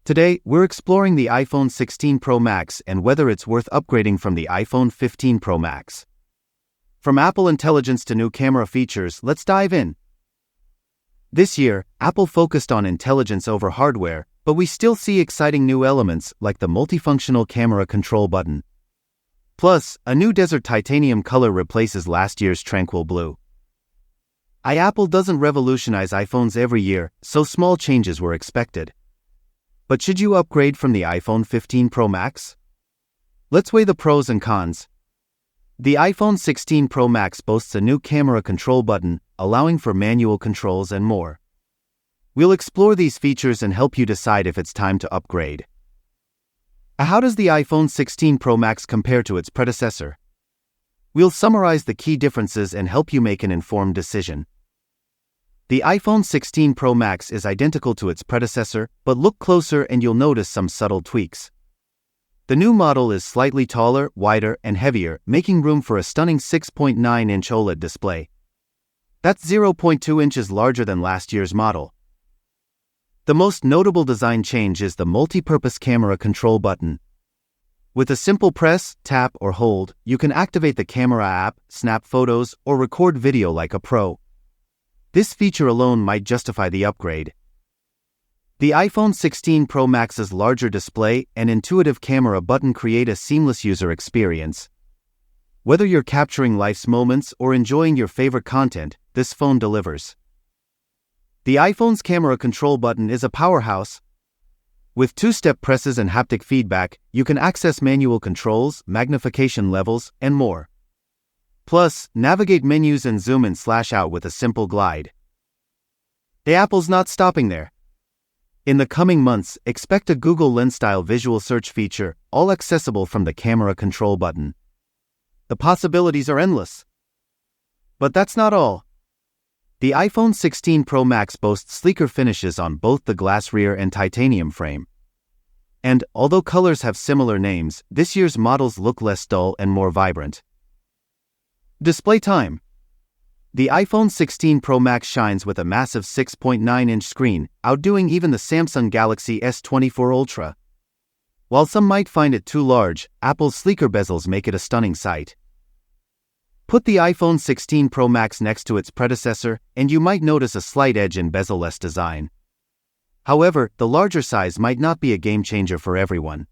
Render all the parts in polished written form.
Today, we're exploring the iPhone 16 Pro Max and whether it's worth upgrading from the iPhone 15 Pro Max. From Apple intelligence to new camera features, let's dive in. This year, Apple focused on intelligence over hardware, but we still see exciting new elements like the multifunctional camera control button. Plus, a new desert titanium color replaces last year's tranquil blue. Apple doesn't revolutionize iPhones every year, so small changes were expected. But should you upgrade from the iPhone 15 Pro Max? Let's weigh the pros and cons. The iPhone 16 Pro Max boasts a new camera control button, allowing for manual controls and more. We'll explore these features and help you decide if it's time to upgrade. How does the iPhone 16 Pro Max compare to its predecessor? We'll summarize the key differences and help you make an informed decision. The iPhone 16 Pro Max is identical to its predecessor, but look closer and you'll notice some subtle tweaks. The new model is slightly taller, wider, and heavier, making room for a stunning 6.9-inch OLED display. That's 0.2 inches larger than last year's model. The most notable design change is the multi-purpose camera control button. With a simple press, tap, or hold, you can activate the camera app, snap photos, or record video like a pro. This feature alone might justify the upgrade. The iPhone 16 Pro Max's larger display and intuitive camera button create a seamless user experience. Whether you're capturing life's moments or enjoying your favorite content, this phone delivers. The iPhone's camera control button is a powerhouse. With two-step presses and haptic feedback, you can access manual controls, magnification levels, and more. Plus, navigate menus and zoom in/out with a simple glide. Apple's not stopping there. In the coming months, expect a Google Lens-style visual search feature, all accessible from the camera control button. The possibilities are endless. But that's not all. The iPhone 16 Pro Max boasts sleeker finishes on both the glass rear and titanium frame. And, although colors have similar names, this year's models look less dull and more vibrant. Display time. The iPhone 16 Pro Max shines with a massive 6.9-inch screen, outdoing even the Samsung Galaxy S24 Ultra. While some might find it too large, Apple's sleeker bezels make it a stunning sight. Put the iPhone 16 Pro Max next to its predecessor, and you might notice a slight edge in bezel-less design. However, the larger size might not be a game-changer for everyone.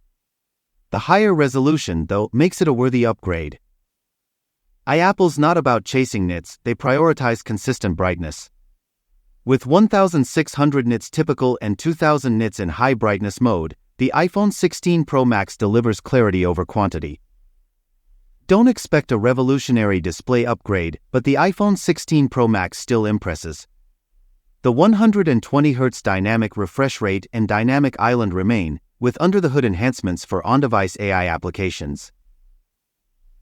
The higher resolution, though, makes it a worthy upgrade. Apple's not about chasing nits, they prioritize consistent brightness. With 1600 nits typical and 2000 nits in high brightness mode, the iPhone 16 Pro Max delivers clarity over quantity. Don't expect a revolutionary display upgrade, but the iPhone 16 Pro Max still impresses. The 120Hz dynamic refresh rate and dynamic island remain, with under-the-hood enhancements for on-device AI applications.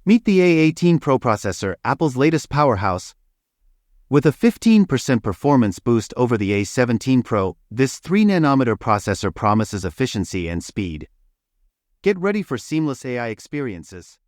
Meet the A18 Pro processor, Apple's latest powerhouse. With a 15% performance boost over the A17 Pro, this 3nm processor promises efficiency and speed. Get ready for seamless AI experiences.